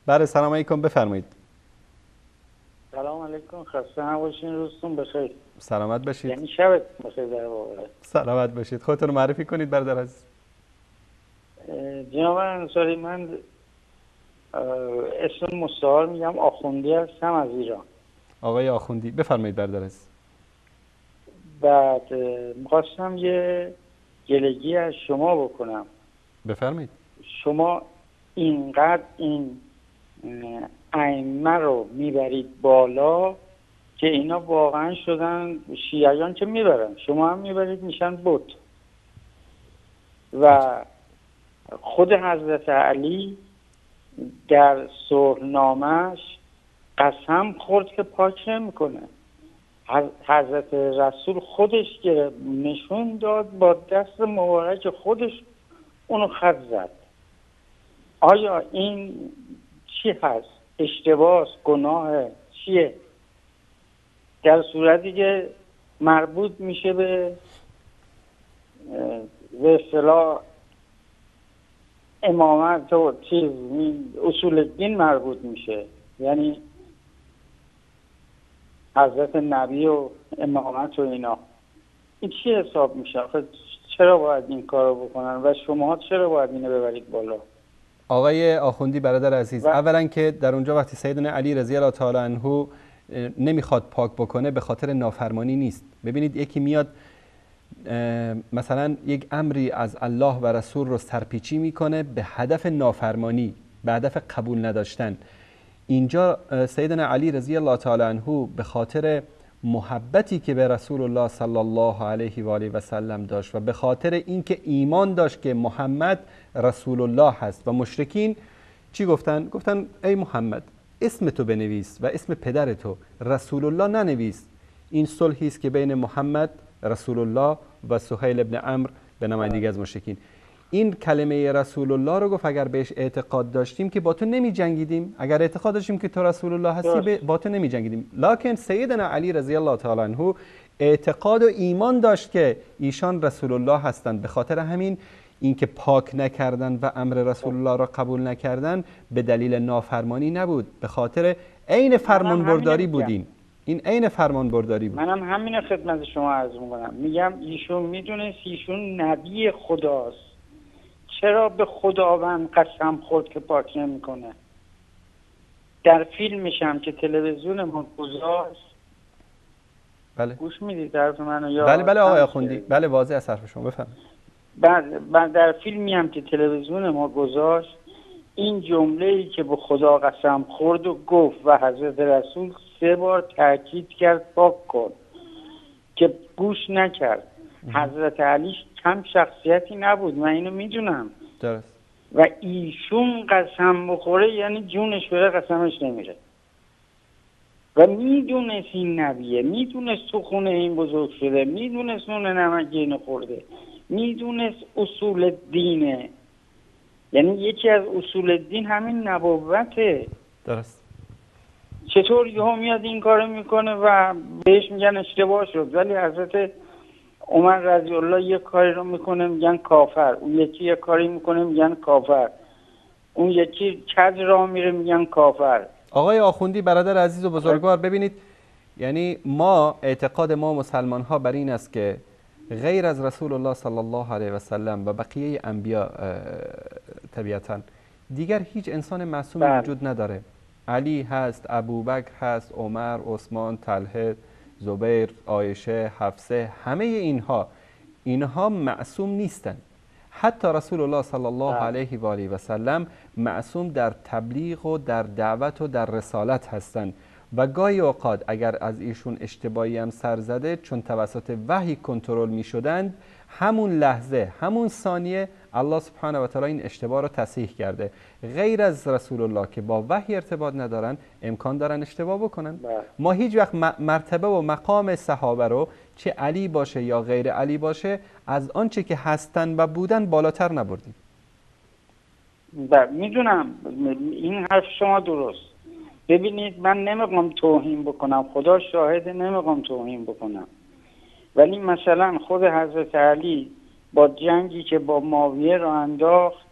بله سلام علیکم، بفرمایید. سلام علیکم، خسته نباشین، روزتون بخیر. سلامت باشید. یعنی شبت بخیر در واقع. سلامت باشید. خودتون رو معرفی کنید برادر عزیز. جناب انصاری، من اسم مستعار میگم آخوندی هستم از ایران. آقای آخوندی بفرمایید برادر عزیز. بعد میخواستم یه گلگی از شما بکنم. بفرمایید. شما اینقدر این ائمه رو میبرید بالا که اینا واقعا شدن شیعیان که میبرن، شما هم میبرید میشن بت. و خود حضرت علی در صلحنامه‌اش قسم خورد که پاک نمیکنه. حضرت رسول خودش نشون داد، با دست مبارک خودش اونو خط زد. آیا این چی هست؟ اشتباس، گناه چیه؟ در صورتی که مربوط میشه به اصطلاح امامت و چیز اصول الدین مربوط میشه، یعنی حضرت نبی و امامت و اینا. این چی حساب میشه؟ چرا باید این کارو بکنن و شما چرا باید اینو ببرید بالا؟ آقای آخوندی برادر عزیز، اولا که در اونجا وقتی سیدنا علی رضی الله تعالی عنه نمیخواد پاک بکنه به خاطر نافرمانی نیست. ببینید یکی میاد مثلا یک امری از الله و رسول رو سرپیچی میکنه به هدف نافرمانی، به هدف قبول نداشتن. اینجا سیدنا علی رضی الله تعالی عنه به خاطر محبتی که به رسول الله صلی الله علیه و آله و سلم داشت و به خاطر اینکه ایمان داشت که محمد رسول الله هست و مشرکین چی گفتن؟ گفتن ای محمد اسم تو بنویس و اسم پدر تو، رسول الله ننویس. این صلحی است که بین محمد رسول الله و سهیل ابن عمرو به نمایندگی از مشرکین. این کلمه رسول الله رو گفت اگر بهش اعتقاد داشتیم که با تو نمی جنگیدیم، اگر اعتقاد داشتیم که تو رسول الله هستی با تو نمی جنگیدیم. لکن سیدنا علی رضی الله تعالی عنه اعتقاد و ایمان داشت که ایشان رسول الله هستند. به خاطر همین اینکه پاک نکردن و امر رسول الله را قبول نکردن به دلیل نافرمانی نبود، به خاطر عین فرمانبرداری بودین. این عین فرمانبرداری بود. منم همین خدمت شما عرض می‌کنم، میگم ایشون میدونست ایشون نبی خداست، چرا به خداوند قسم خورد که پاک نمیکنه؟ در فیلمش هم که تلویزیون ما گذاشت، بله گوش میدید حرف منو یا؟ بله آقای آخوندی، بله واضح از حرف شما بفرمایید. بعد در فیلمی هم که تلویزیون ما گذاشت این جمله‌ای که به خدا قسم خورد و گفت و حضرت رسول 3 بار تاکید کرد پاک کن که گوش نکرد. حضرت علی کم شخصیتی نبود، من اینو میدونم. درست. و ایشون قسم بخوره یعنی جونش بره قسمش نمیره. و میدونست این نبیه، میدونست تو خونه این بزرگ شده، میدونست اون نمکین خورده، میدونست اصول دینه. یعنی یکی از اصول دین همین نبوته. درست. چطور یهو میاد این کارو میکنه و بهش میگن اشتباه شد، ولی حضرت عمر رضی الله یک کاری رو میکنه میگن کافر، اون یکی یک کاری میکنه میگن کافر، اون یکی کج راه میره میگن کافر. آقای آخوندی برادر عزیز و بزرگوار، ببینید یعنی ما اعتقاد ما مسلمان ها بر این است که غیر از رسول الله صلی الله علیه و سلم و بقیه انبیا طبیعتا دیگر هیچ انسان معصومی وجود نداره. علی هست، ابوبکر هست، عمر، عثمان، طلحه، زبیر، عایشه، حفصه، همه اینها معصوم نیستند. حتی رسول الله صلی الله علیه و آله و سلم معصوم در تبلیغ و در دعوت و در رسالت هستند و گاهی اوقات اگر از ایشون اشتباهی هم سر زده چون توسط وحی کنترل می شدند، همون لحظه همون ثانیه الله سبحانه و تعالی این اشتباه رو تصحیح کرده. غیر از رسول الله که با وحی ارتباط ندارن امکان دارن اشتباه بکنن. ما هیچ وقت مرتبه و مقام صحابه رو چه علی باشه یا غیر علی باشه از آنچه که هستن و بودن بالاتر نبردیم. میدونم این حرف شما درست. ببینید من نمیخوام توهین بکنم، خدا شاهده نمیخوام توهین بکنم، ولی مثلا خود حضرت علی با جنگی که با معاویه را انداخت،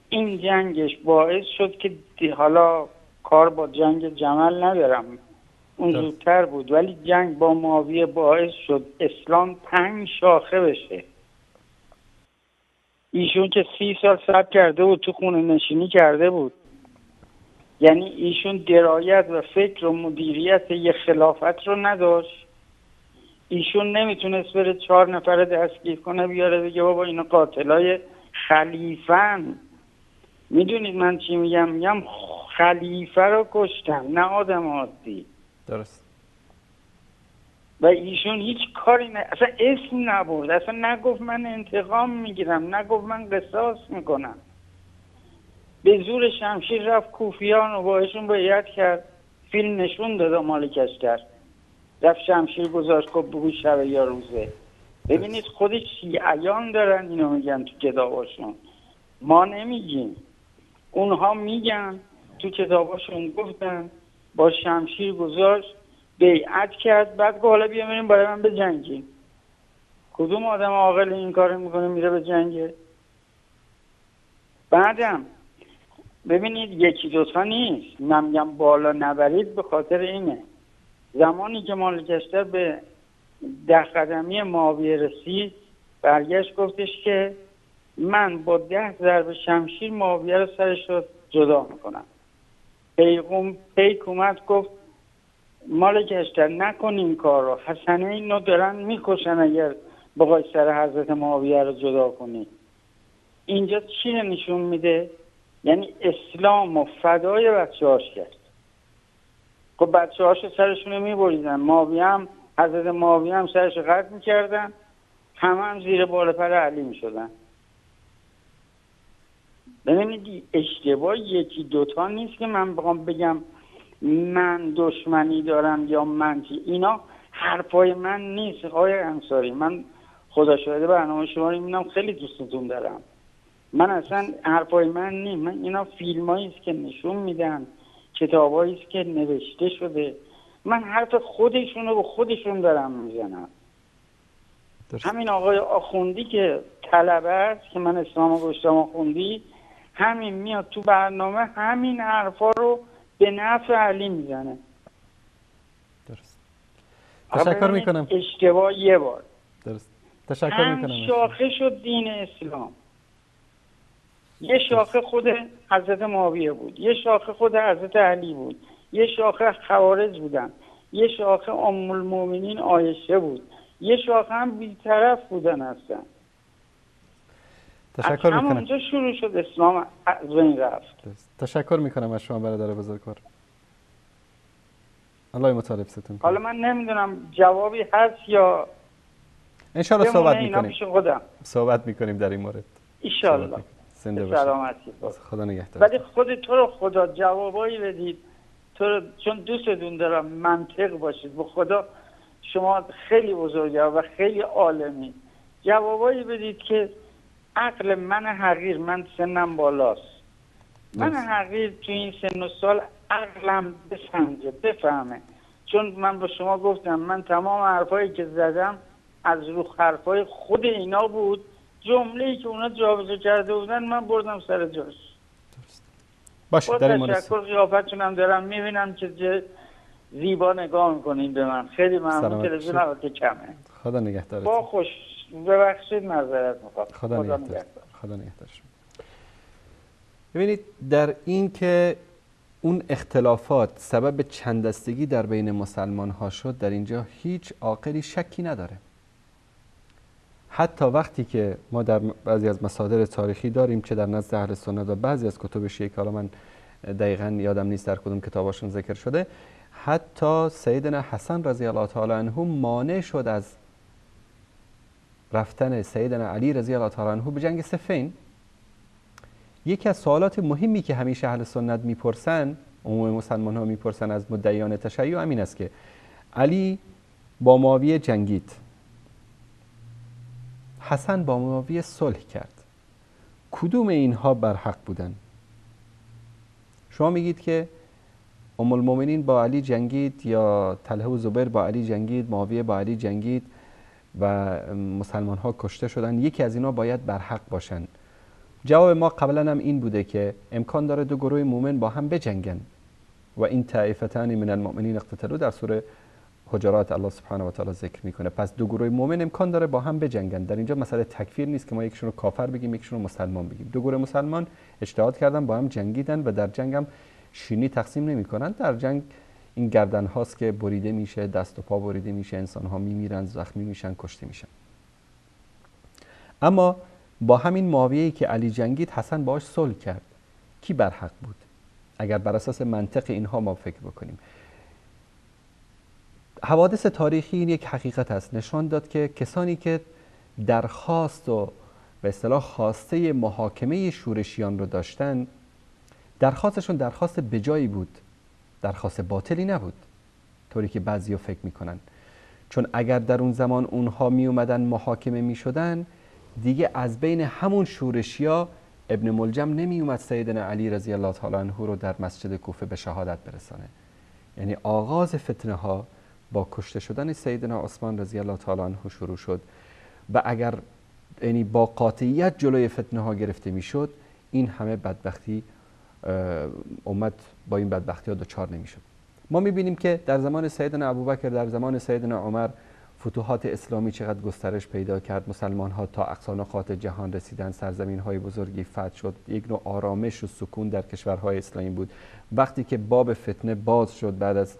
این جنگش باعث شد که حالا کار با جنگ جمل ندارم اون زودتر بود، ولی جنگ با معاویه باعث شد اسلام 5 شاخه بشه. ایشون که 30 سال صبر کرده بود، تو خونه نشینی کرده بود، یعنی ایشون درایت و فکر و مدیریت یه خلافت رو نداشت. ایشون نمیتونست بره 4 نفر دستگیر کنه بیاره بگه بابا اینا قاتلای خلیفن. میدونید من چی میگم؟ میگم خلیفه رو کشتن نه آدم عادی. درست. و ایشون هیچ کاری اصلا اسم نبرد، اصلا نگفت من انتقام میگیرم، نگفت من قصاص میکنم. به زور شمشیر رفت کوفیان و باشون بیعت کرد، فیلم نشون داد مالکشتر، رفت شمشیر گذاشت که بگو شب یا روزه. ببینید خود شیعیان دارن اینو میگن تو کتاباشون، ما نمیگیم، اونها میگن تو کتاباشون گفتن با شمشیر گذاشت بیعت کرد، بعد که حالا بیا بریم برای من بجنگیم. کدوم آدم عاقل این کارو میکنه میره به جنگه؟ بعدم ببینید یکی دوتا نیست، من میگم بالا نبرید به خاطر اینه زمانی که مالکشتر به 10 قدمی معاویه رسید برگشت گفتش که من با 10 ضرب شمشیر معاویه رو سرش رو جدا میکنم. پیک اومد گفت مالکشتر نکن این کار رو، حسنه اینو دارن میکشن اگر بخوای سر حضرت معاویه رو جدا کنی. اینجا چی نشون میده؟ یعنی اسلام و فدای بچه هاش کرد. خب بچه هاش سرشون رو میبریدن، معاویه هم حضرت معاویه هم سرش رو قطع میکردن، هم زیر بال پر علی میشدن. ببینید اشتباه یکی دوتا نیست که من بخوام بگم من دشمنی دارم یا من چی، اینا حرفای من نیست. آقای انصاری من خدا شاهده برنامه شما رو میبینم خیلی دوستتون دارم، من اصلا حرفای من نیست، من اینا فیلمایی است که نشون میدن، کتابایی است که نوشته شده، من حرف خودشون رو به خودشون دارم میزنم. همین آقای آخوندی که طلبه است که من اسلام گشتم آخوندی، همین میاد تو برنامه همین حرفا رو به نفع علی میزنه. درست. تشکر میکنم. اشتباه یه بار. درست. تشکر میکنم. شاخه شد دین اسلام. یه شاخه خود حضرت معاویه بود، یه شاخه خود حضرت علی بود، یه شاخه خوارج بودن، یه شاخه ام المؤمنین عایشه بود، یه شاخه هم بی‌طرف بودن هستن. تشکر میکنم. همونجا شروع شد اسلام از بین رفت. تشکر میکنم از شما برادر بزرگوار. الله مطالب ستون. حالا من نمیدونم جوابی هست یا انشالله صحبت میکنیم. صحبت میکنیم در این مورد. انشالله. سلامتی. خدا نگهدار. ولی خود تو رو خدا جوابایی بدید، چون دوستتون دارم منطق باشید، به خدا شما خیلی بزرگه و خیلی عالمی، جوابایی بدید که عقل من حقیر، من سنم بالاست، من حقیر تو این سن و سال عقلم بسنجه بفهمه. چون من به شما گفتم من تمام حرفایی که زدم از رو حرفای خود اینا بود، جمله‌ای که اونا جابجا کرده بودن من بردم سر جاش. باشه در این مورد تشکر. قیافتونم دارم میبینم که زیبا نگاه میکنین به من، خیلی ممنون. تلویزیون البته کمه. خدا نگهدارت. با خوش ببخشید معذرت میخوام. خدا نگهدار. خدا نگهدار. ببینید در این که اون اختلافات سبب چندستگی در بین مسلمان ها شد، در اینجا هیچ عاقلی شکی نداره. حتی وقتی که ما در بعضی از مصادر تاریخی داریم چه در نزد اهل سنت و بعضی از کتب شیعه که من دقیقاً یادم نیست در کدوم کتاباشون ذکر شده، حتی سیدنا حسن رضی الله تعالی عنه مانع شد از رفتن سیدنا علی رضی الله تعالی عنه به جنگ صفین، یکی از سوالات مهمی که همیشه اهل سنت میپرسن، عموم مسلمان ها میپرسن از مدعیان تشیع، همین است که علی با معاویه جنگید، حسن با معاویه صلح کرد، کدوم اینها برحق بودن؟ شما میگید که ام المؤمنین با علی جنگید، یا طلحه و زبیر با علی جنگید، معاویه با علی جنگید و مسلمان ها کشته شدن، یکی از اینا باید برحق باشن. جواب ما قبلا هم این بوده که امکان داره دو گروه مومن با هم بجنگن. و این طائفتان من المؤمنین اقتتلوا در سوره حجرات الله سبحانه و تعالی ذکر میکنه. پس دو گروه مومن امکان داره با هم بجنگن. در اینجا مسئله تکفیر نیست که ما یکشون رو کافر بگیم یکشون رو مسلمان بگیم. دو گروه مسلمان اجتهاد کردن، با هم جنگیدن و در جنگ هم شیرینی تقسیم نمیکنن. در جنگ این گردن هاست که بریده میشه، دست و پا بریده میشه، انسان ها میمیرن، زخمی میشن، کشته میشن. اما با همین معاویه‌ای که علی جنگید، حسن باهاش صلح کرد. کی برحق بود؟ اگر بر اساس منطق اینها ما فکر بکنیم، حوادث تاریخی این یک حقیقت است، نشان داد که کسانی که درخواست و به اصطلاح خواسته محاکمه شورشیان رو داشتن، درخواستشون درخواست بجایی بود، درخواست باطلی نبود طوری که بعضیا فکر میکنن. چون اگر در اون زمان اونها می اومدن محاکمه می شدن، دیگه از بین همون شورشیا ابن ملجم نمی اومد سیدنا علی رضی الله تعالی عنه رو در مسجد کوفه به شهادت برسانه. یعنی آغاز فتنه ها با کشته شدن سیدنا عثمان رضی الله تعالی عنه شروع شد و اگر یعنی با قاطعیت جلوی فتنه ها گرفته می شد، این همه بدبختی امت با این بدبختی ها دچار نمی شد. ما می بینیم که در زمان سیدنا ابوبکر، در زمان سیدنا عمر، فتوحات اسلامی چقدر گسترش پیدا کرد، مسلمان ها تا اقصا نقاط جهان رسیدن، سرزمین های بزرگی فتح شد، یک نوع آرامش و سکون در کشورهای اسلامی بود. وقتی که باب فتنه باز شد بعد از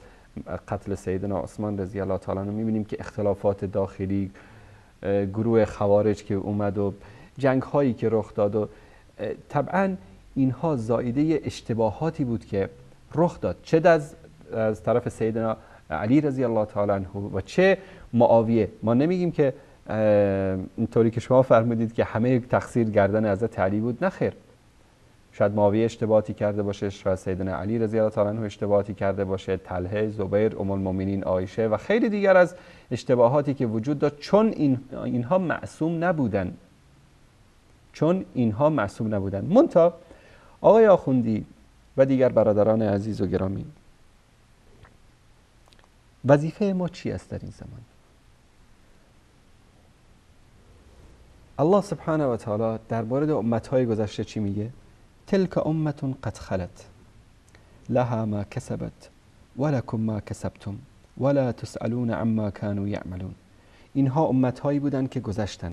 قتل سیدنا عثمان رضی الله تعالی عنه، می‌بینیم که اختلافات داخلی، گروه خوارج که اومد و جنگ هایی که رخ داد و طبعا اینها زائیده اشتباهاتی بود که رخ داد، چه از طرف سیدنا علی رضی الله تعالی عنه و چه معاویه. ما نمیگیم که اینطوری که شما فرمودید که همه تقصیر گردن حضرت علی بود، نه خیر. شاید معاویه اشتباهاتی کرده باشه، شاید سیدنا علی رضی الله تعالی عنه اشتباهاتی کرده باشه، طلحه، زبیر، ام المؤمنین عایشه و خیلی دیگر از اشتباهاتی که وجود داشت، چون اینها معصوم نبودن. منتها آقای آخوندی و دیگر برادران عزیز و گرامی، وظیفه ما چی است در این زمان؟ الله سبحانه و تعالی در مورد امت‌های گذشته چی میگه؟ تلک امة قد خلت لها ما کسبت ولکم ما کسبتم ولا تسألون عما كانوا یعملون. اینها امت‌هایی بودند که گذشتن،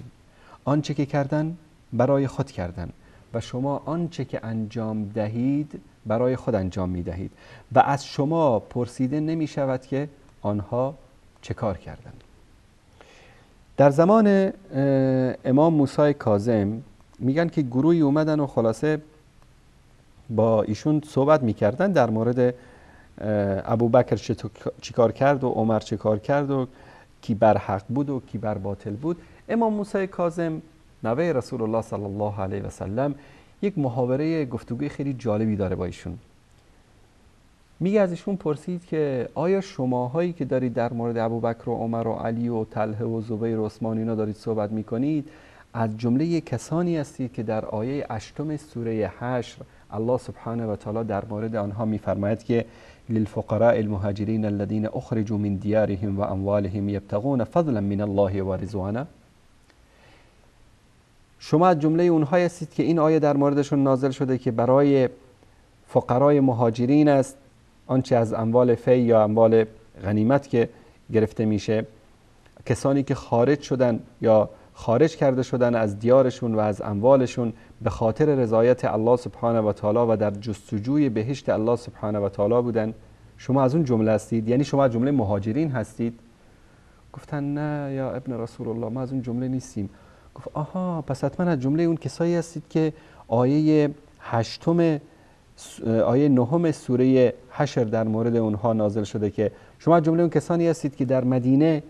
آنچه که کردن برای خود کردن و شما آنچه که انجام دهید برای خود انجام می دهید و از شما پرسیده نمی شود که آنها چه کار کردند. در زمان امام موسی کاظم میگن که گروهی اومدن و خلاصه با ایشون صحبت میکردن در مورد ابوبکر چی کار کرد و عمر چی کار کرد و کی بر حق بود و کی بر باطل بود. امام موسی کاظم نوه رسول الله صلی الله علیه و سلم یک محاوره گفتگوی خیلی جالبی داره با ایشون. میگه از ایشون پرسید که آیا شماهایی که دارید در مورد ابوبکر و عمر و علی و طلحه و زبیر و عثمان اینا دارید صحبت میکنید، از جمله کسانی هستید که در آیه 8 سوره حشر الله سبحانه و تعالی در مورد آنها میفرماید که للفقراء المهاجرین الذين اخرجوا من دیارهم و اموالهم یبتغون فضلا من الله و رضوانه. شما از جمله اونهایی هستید که این آیه در موردشون نازل شده که برای فقرای مهاجرین است آنچه از اموال فی یا اموال غنیمت که گرفته میشه، کسانی که خارج شدن یا خارج کرده شدن از دیارشون و از اموالشون به خاطر رضایت الله سبحانه و تعالی و در جستجوی بهشت الله سبحانه و تعالی بودن، شما از اون جمله هستید؟ یعنی شما از جمله مهاجرین هستید؟ گفتن نه یا ابن رسول الله، ما از اون جمله نیستیم. گفت آها، پس حتما از جمله اون کسایی هستید که آیه 9 سوره حشر در مورد اونها نازل شده که شما از جمله اون کسانی هستید که در مدینه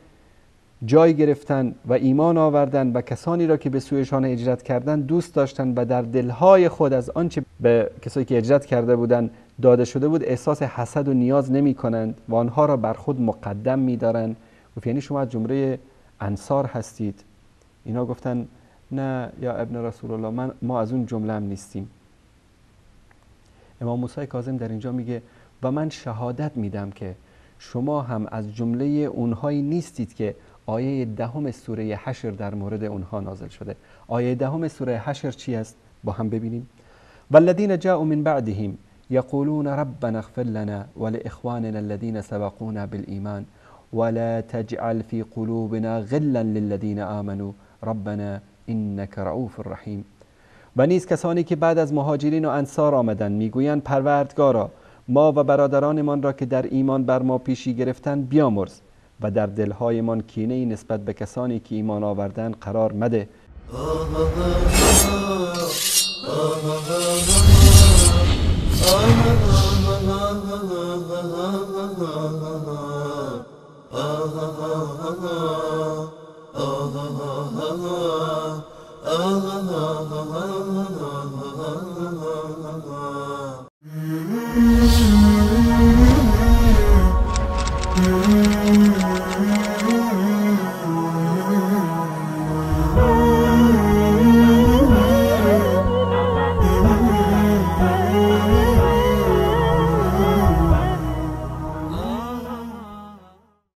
جای گرفتن و ایمان آوردن و کسانی را که به سویشان هجرت کردند دوست داشتن و در دلهای خود از آنچه به کسایی که هجرت کرده بودند داده شده بود احساس حسد و نیاز نمی کنند و آنها را بر خود مقدم می دارند. گفت یعنی شما از جمله انصار هستید؟ اینا گفتن نه یا ابن رسول الله، ما از اون جمله هم نیستیم. امام موسی کاظم در اینجا میگه و من شهادت میدم که شما هم از جمله اونهایی نیستید که آیه 10 سوره حشر در مورد اونها نازل شده. آیه 10 سوره حشر چی است؟ با هم ببینیم. والذین جاءوا من بعدهم یقولون ربنا اغفر لنا ولاخواننا الذين سبقونا بالایمان ولا تجعل في قلوبنا غلا للذین آمنوا ربنا انك رؤوف رحیم. و نیز کسانی که بعد از مهاجرین و انصار آمدند میگویند پروردگارا ما و برادرانمان را که در ایمان بر ما پیشی گرفتند بیامرز و در دلهایمان کینه‌ای نسبت به کسانی که ایمان آوردند قرار مده.